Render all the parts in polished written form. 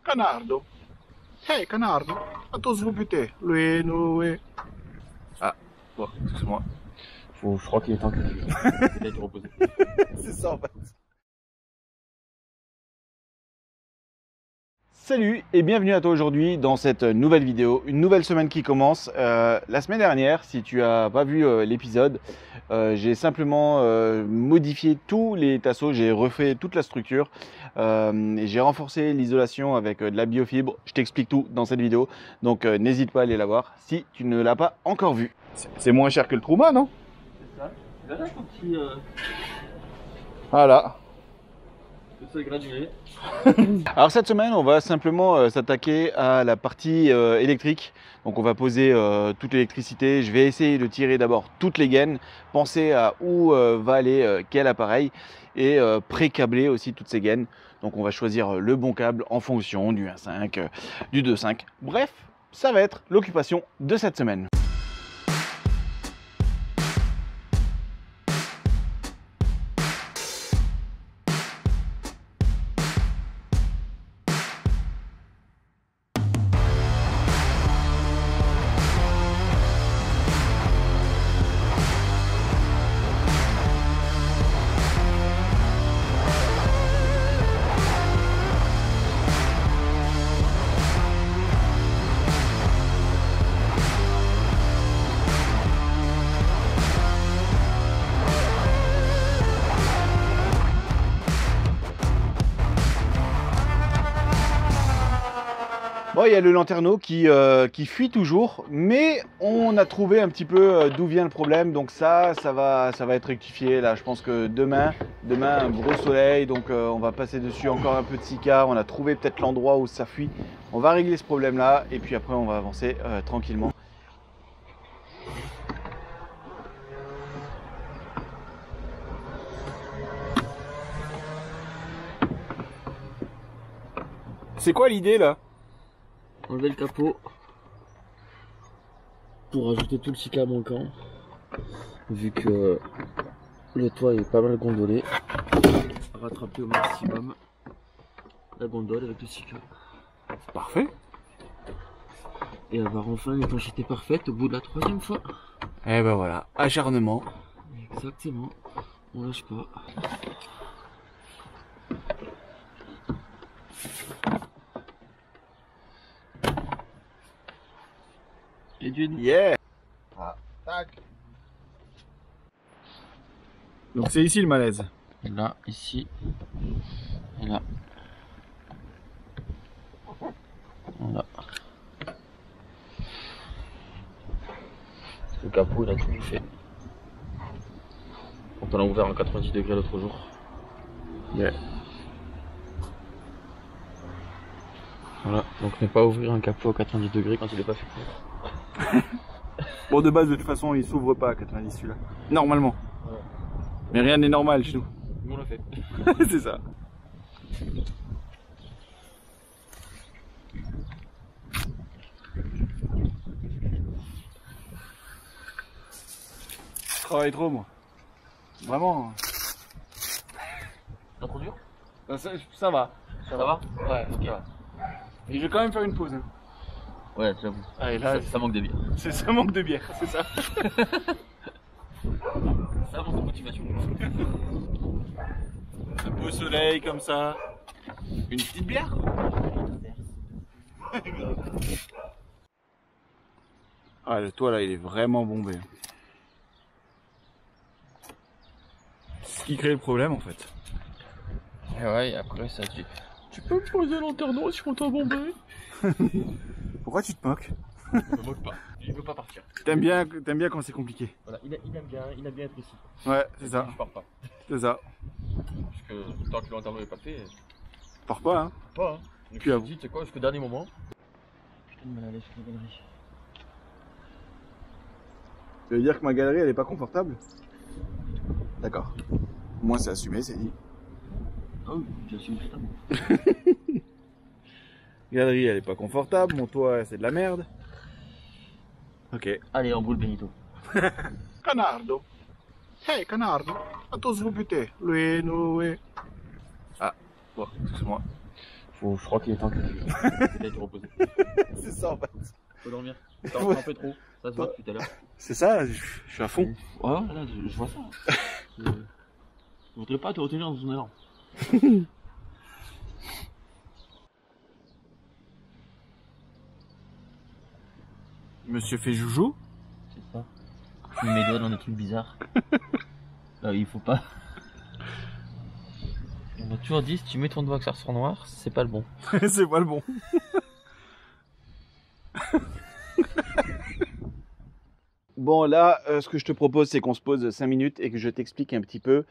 Canardo. Hey, Canardo. À tous vous buter. Loué, Loué. Ah, bon, excuse-moi. Je crois qu'il est temps que tu te reposer. C'est ça en fait. Salut et bienvenue à toi aujourd'hui dans cette nouvelle vidéo, une nouvelle semaine qui commence. La semaine dernière, si tu n'as pas vu l'épisode, j'ai simplement modifié tous les tasseaux, j'ai refait toute la structure et j'ai renforcé l'isolation avec de la biofibre. Je t'explique tout dans cette vidéo, donc n'hésite pas à aller la voir si tu ne l'as pas encore vue. C'est moins cher que le Truma, non? C'est ça. Tu verras ton petit Voilà. sol gradué. Alors cette semaine, on va simplement s'attaquer à la partie électrique. Donc on va poser toute l'électricité. Je vais essayer de tirer d'abord toutes les gaines, penser à où va aller quel appareil et pré-câbler aussi toutes ces gaines. Donc on va choisir le bon câble en fonction du 1.5, du 2.5. Bref, ça va être l'occupation de cette semaine. Bon, il y a le lanterneau qui fuit toujours, mais on a trouvé un petit peu d'où vient le problème. Donc ça va être rectifié. Là, je pense que demain un gros soleil, donc on va passer dessus encore un peu de sika. On a trouvé peut-être l'endroit où ça fuit. On va régler ce problème-là et puis après on va avancer tranquillement. C'est quoi l'idée là? Enlever le capot pour ajouter tout le sika manquant, vu que le toit est pas mal gondolé. Rattraper au maximum la gondole avec le sika. Parfait. Et avoir enfin une étanchéité parfaite au bout de la 3e fois. Et ben voilà, acharnement. Exactement, on lâche pas. Et d'une. Yeah. Ah, tac. Donc c'est ici le malaise. Là, ici, et là. Voilà. Le capot, il a tout fait. Quand on l'a ouvert en 90 degrés l'autre jour. Yeah. Voilà, donc ne pas ouvrir un capot à 90 degrés quand il n'est pas fait pour. Bon, de base, de toute façon, il s'ouvre pas à 90 celui-là. Normalement. Ouais. Mais rien n'est normal chez nous. Nous on l'a fait. C'est ça. Je travaille trop, moi. Vraiment. Pas trop dur? Ça va. Ça va? Ouais, Ok. ça va. Et je vais quand même faire une pause. Hein. Ouais, j'avoue. Allez, là, Ça manque de bière. ça manque de bière, c'est ça. Ça manque de motivation. Un beau soleil comme ça. Une petite bière. Ah, le toit là, il est vraiment bombé. C'est ce qui crée le problème en fait. Et ouais, et après ça dit. Tu peux me poser lanterneau si on t'a bombé? Pourquoi tu te moques? Je me moque pas. Il veut pas partir. T'aimes bien quand c'est compliqué. Voilà, il aime bien être ici. Ouais, c'est ça. Je pars pas. C'est ça. Parce que tant que le lanterneau est pas fait, Pars pas, hein. pas hein. Donc Puis je à me dis, tu sais quoi, jusqu'au dernier moment. Putain de mal à l'aise sur la galerie. Tu veux dire que ma galerie elle est pas confortable? D'accord. Moi c'est assumé, c'est dit. Ah oui, j'assume totalement. Galerie elle est pas confortable, mon toit c'est de la merde. Ok. Allez, on boule Benito. Canardo. Hey Canardo. À tous vous buter. Loué, Loué. Ah, bon, excuse-moi. Je crois qu'il est temps que tu ailles te reposer. C'est ça en fait. Faut dormir. T'as un peu trop. Ça se voit depuis tout à l'heure. C'est ça, je suis à fond. Ouais, là, je vois ça. Je voudrais pas te retenir dans une heure. Monsieur fait joujou. C'est ça. Je mets mes doigts dans des trucs bizarres. Il faut pas. On m'a toujours dit, si tu mets ton doigt que ça ressort noir, c'est pas le bon. C'est pas le bon. Bon là, ce que je te propose, c'est qu'on se pose 5 minutes et que je t'explique un petit peu.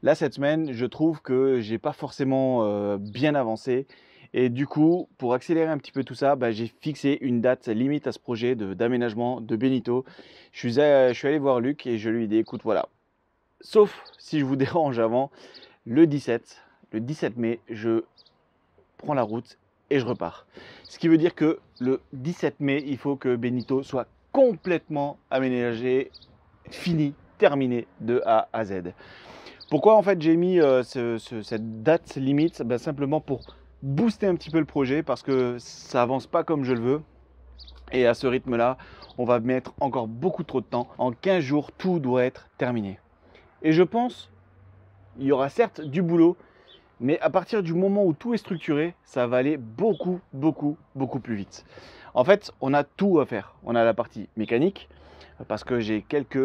Là, cette semaine, je trouve que j'ai pas forcément bien avancé. Et du coup, pour accélérer un petit peu tout ça, j'ai fixé une date limite à ce projet d'aménagement de Benito. Je suis allé voir Luc et je lui ai dit, écoute, voilà. Sauf si je vous dérange avant, le 17 mai, je prends la route et je repars. Ce qui veut dire que le 17 mai, il faut que Benito soit complètement aménagé, fini, terminé de A à Z. Pourquoi en fait j'ai mis cette date limite? Simplement pour booster un petit peu le projet parce que ça avance pas comme je le veux. Et à ce rythme-là, on va mettre encore beaucoup trop de temps. En 15 jours, tout doit être terminé. Et je pense, il y aura certes du boulot, mais à partir du moment où tout est structuré, ça va aller beaucoup plus vite. En fait, on a tout à faire. On a la partie mécanique, parce que j'ai quelques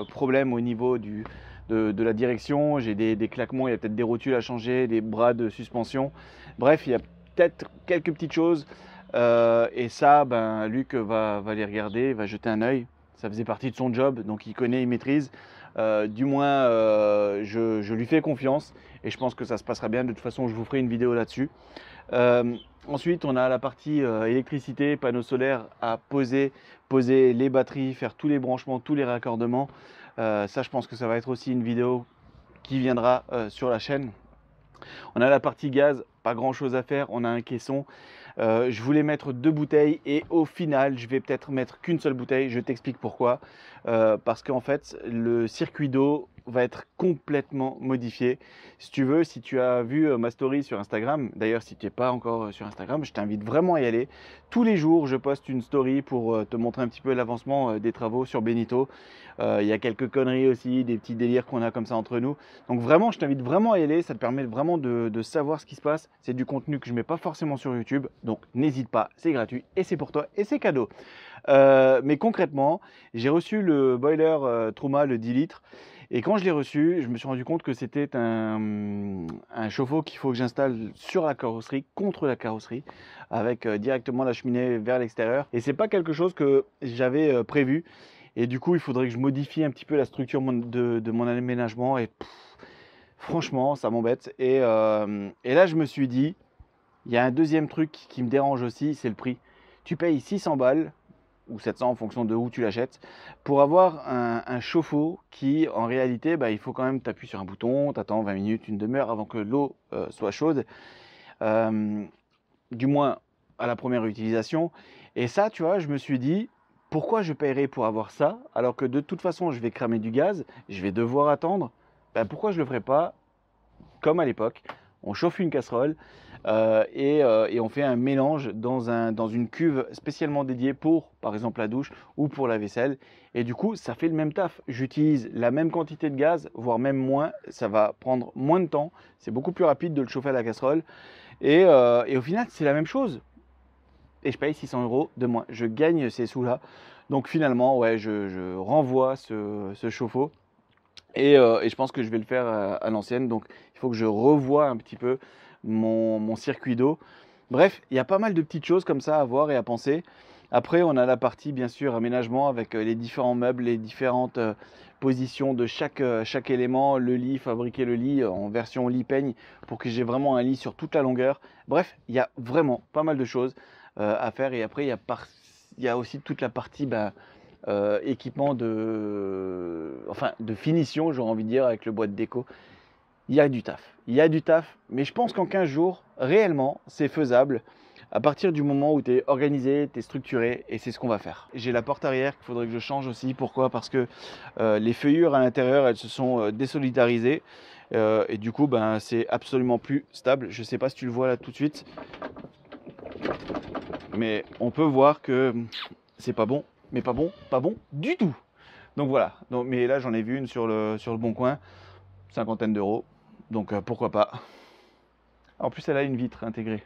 problèmes au niveau de la direction. J'ai des claquements, il y a peut-être des rotules à changer, des bras de suspension. Bref, il y a peut-être quelques petites choses. Et ça, Luc va les regarder, va jeter un œil. Ça faisait partie de son job, donc il connaît, il maîtrise. Du moins, je lui fais confiance et je pense que ça se passera bien. De toute façon, je vous ferai une vidéo là-dessus. Ensuite, on a la partie électricité, panneaux solaires à poser les batteries, faire tous les branchements, tous les raccordements. Ça, je pense que ça va être aussi une vidéo qui viendra sur la chaîne. On a la partie gaz, pas grand chose à faire, on a un caisson. Je voulais mettre 2 bouteilles et au final, je vais peut-être mettre qu'une seule bouteille. Je t'explique pourquoi. Parce qu'en fait, le circuit d'eau va être complètement modifié. Si tu veux, si tu as vu ma story sur Instagram, d'ailleurs si tu n'es pas encore sur Instagram, je t'invite vraiment à y aller. Tous les jours, je poste une story pour te montrer un petit peu l'avancement des travaux sur Benito. Il y a quelques conneries aussi, des petits délires qu'on a comme ça entre nous. Donc vraiment, je t'invite vraiment à y aller. Ça te permet vraiment de savoir ce qui se passe. C'est du contenu que je ne mets pas forcément sur YouTube. Donc n'hésite pas, c'est gratuit et c'est pour toi et c'est cadeau. Mais concrètement, j'ai reçu le boiler Truma, le 10 litres. Et quand je l'ai reçu, je me suis rendu compte que c'était un chauffe-eau qu'il faut que j'installe sur la carrosserie, contre la carrosserie, avec directement la cheminée vers l'extérieur. Et c'est pas quelque chose que j'avais prévu. Et du coup, il faudrait que je modifie un petit peu la structure de mon aménagement. Et franchement, ça m'embête. Et là, je me suis dit, il y a un deuxième truc qui me dérange aussi, c'est le prix. Tu payes 600 balles ou 700 en fonction de où tu l'achètes, pour avoir un chauffe-eau qui, en réalité, il faut quand même t'appuyer sur un bouton, t'attends 20 minutes, une demi-heure avant que l'eau soit chaude, du moins à la première utilisation. Et ça, tu vois, je me suis dit, pourquoi je paierais pour avoir ça, alors que de toute façon, je vais cramer du gaz, je vais devoir attendre. Pourquoi je ne le ferais pas comme à l'époque? On chauffe une casserole et on fait un mélange dans une cuve spécialement dédiée pour, par exemple, la douche ou pour la vaisselle. Et du coup, ça fait le même taf. J'utilise la même quantité de gaz, voire même moins. Ça va prendre moins de temps. C'est beaucoup plus rapide de le chauffer à la casserole. Et au final, c'est la même chose. Et je paye 600 € de moins. Je gagne ces sous-là. Donc finalement, ouais, je renvoie ce chauffe-eau. Et je pense que je vais le faire à l'ancienne. Donc il faut que je revoie un petit peu mon circuit d'eau. Bref, il y a pas mal de petites choses comme ça à voir et à penser. Après, on a la partie bien sûr aménagement avec les différents meubles, les différentes positions de chaque élément. Le lit, fabriquer le lit en version lit peigne pour que j'ai vraiment un lit sur toute la longueur. Bref, il y a vraiment pas mal de choses à faire. Et après, il y a aussi toute la partie équipement de finition, j'aurais envie de dire, avec le bois de déco. Il y a du taf, mais je pense qu'en 15 jours, réellement, c'est faisable à partir du moment où tu es organisé, tu es structuré, et c'est ce qu'on va faire. J'ai la porte arrière qu'il faudrait que je change aussi. Pourquoi? Parce que les feuillures à l'intérieur, elles se sont désolidarisées. Et du coup, ben, c'est absolument plus stable. Je sais pas si tu le vois là tout de suite, mais on peut voir que c'est pas bon, mais pas bon du tout. Donc voilà. Donc, mais là, j'en ai vu une sur le Bon Coin, cinquantaine d'euros. Donc pourquoi pas. En plus, elle a une vitre intégrée.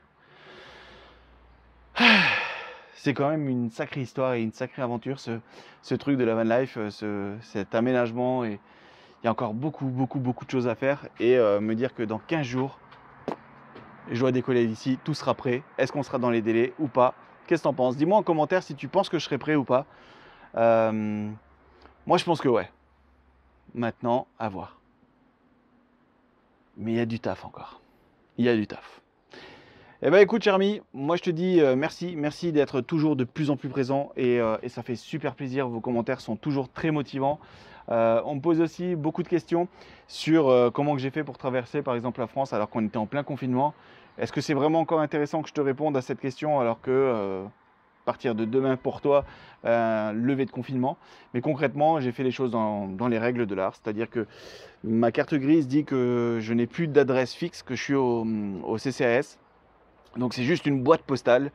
C'est quand même une sacrée histoire et une sacrée aventure, ce truc de la van life, cet aménagement. Et il y a encore beaucoup de choses à faire. Et me dire que dans 15 jours, je dois décoller d'ici, tout sera prêt. Est-ce qu'on sera dans les délais ou pas? Qu'est-ce que t'en penses? Dis-moi en commentaire si tu penses que je serai prêt ou pas. Moi, je pense que ouais. Maintenant, à voir. Mais il y a du taf encore. Il y a du taf. Eh ben écoute, cher ami, moi je te dis merci d'être toujours de plus en plus présent et ça fait super plaisir. Vos commentaires sont toujours très motivants. On me pose aussi beaucoup de questions sur comment que j'ai fait pour traverser par exemple la France alors qu'on était en plein confinement. Est-ce que c'est vraiment encore intéressant que je te réponde à cette question alors que à partir de demain pour toi, levée de confinement? Mais concrètement, j'ai fait les choses dans les règles de l'art, c'est-à-dire que ma carte grise dit que je n'ai plus d'adresse fixe, que je suis au CCAS. Donc c'est juste une boîte postale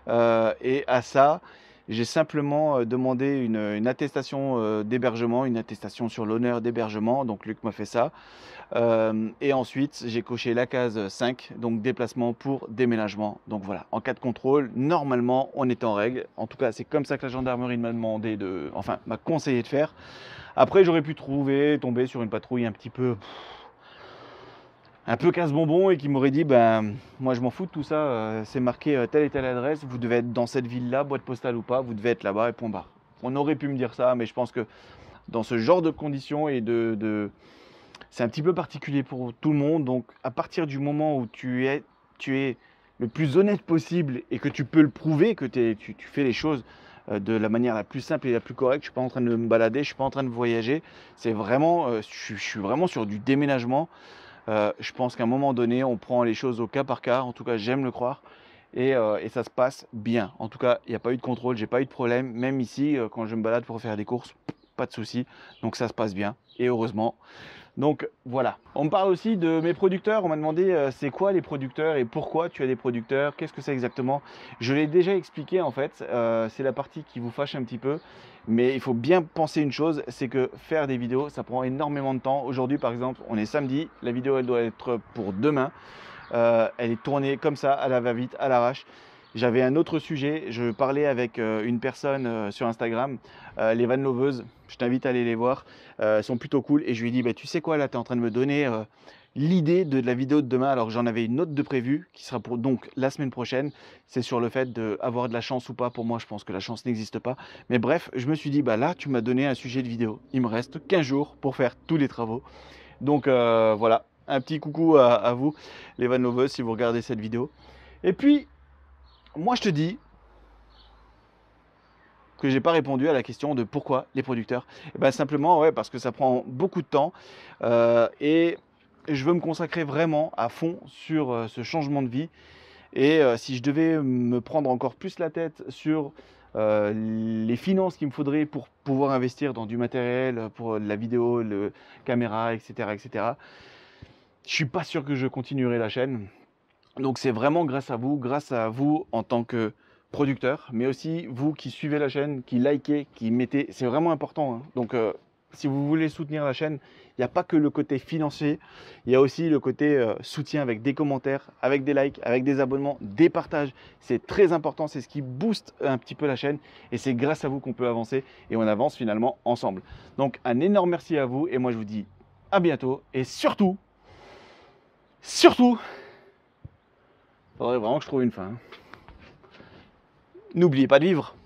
et à ça j'ai simplement demandé une attestation d'hébergement, une attestation sur l'honneur d'hébergement, donc Luc m'a fait ça. Et ensuite j'ai coché la case 5, donc déplacement pour déménagement. Donc voilà, en cas de contrôle, normalement on est en règle. En tout cas c'est comme ça que la gendarmerie m'a demandé m'a conseillé de faire. Après j'aurais pu tomber sur une patrouille un peu casse-bonbon et qui m'aurait dit ben moi je m'en fous de tout ça, c'est marqué telle et telle adresse, vous devez être dans cette ville-là, boîte postale ou pas, vous devez être là-bas et point barre. On aurait pu me dire ça, mais je pense que dans ce genre de conditions et c'est un petit peu particulier pour tout le monde. Donc à partir du moment où tu es le plus honnête possible et que tu peux le prouver, que tu fais les choses de la manière la plus simple et la plus correcte. Je suis pas en train de me balader, je suis pas en train de voyager, c'est vraiment je suis vraiment sur du déménagement. Je pense qu'à un moment donné, on prend les choses au cas par cas. En tout cas, j'aime le croire. Et ça se passe bien. En tout cas, il n'y a pas eu de contrôle, j'ai pas eu de problème. Même ici, quand je me balade pour faire des courses, pas de souci. Donc ça se passe bien. Et heureusement. Donc voilà. On me parle aussi de mes producteurs. On m'a demandé c'est quoi les producteurs et pourquoi tu as des producteurs, qu'est-ce que c'est exactement. Je l'ai déjà expliqué en fait. C'est la partie qui vous fâche un petit peu. Mais il faut bien penser une chose, c'est que faire des vidéos, ça prend énormément de temps. Aujourd'hui par exemple, on est samedi. La vidéo elle doit être pour demain. Elle est tournée comme ça, à la va-vite, à l'arrache. J'avais un autre sujet, je parlais avec une personne sur Instagram, les van loveuses, je t'invite à aller les voir, elles sont plutôt cool. Et je lui ai dit, bah, tu sais quoi, là tu es en train de me donner l'idée de la vidéo de demain, alors que j'en avais une autre de prévue, qui sera pour donc la semaine prochaine. C'est sur le fait d'avoir de la chance ou pas. Pour moi, je pense que la chance n'existe pas. Mais bref, je me suis dit, bah là, tu m'as donné un sujet de vidéo. Il me reste 15 jours pour faire tous les travaux. Donc voilà, un petit coucou à vous, les van lovers, si vous regardez cette vidéo. Et puis, moi je te dis que j'ai pas répondu à la question de pourquoi les producteurs. Et ben simplement ouais, parce que ça prend beaucoup de temps et je veux me consacrer vraiment à fond sur ce changement de vie. Et si je devais me prendre encore plus la tête sur les finances qu'il me faudrait pour pouvoir investir dans du matériel, pour la vidéo, le caméra, etc., etc., je suis pas sûr que je continuerai la chaîne. Donc c'est vraiment grâce à vous en tant que producteur, mais aussi vous qui suivez la chaîne, qui likez, qui mettez, c'est vraiment important. Hein. Donc si vous voulez soutenir la chaîne, il n'y a pas que le côté financier, il y a aussi le côté soutien avec des commentaires, avec des likes, avec des abonnements, des partages. C'est très important, c'est ce qui booste un petit peu la chaîne et c'est grâce à vous qu'on peut avancer et on avance finalement ensemble. Donc un énorme merci à vous et moi je vous dis à bientôt et surtout, faudrait vraiment que je trouve une fin. N'oubliez pas de vivre.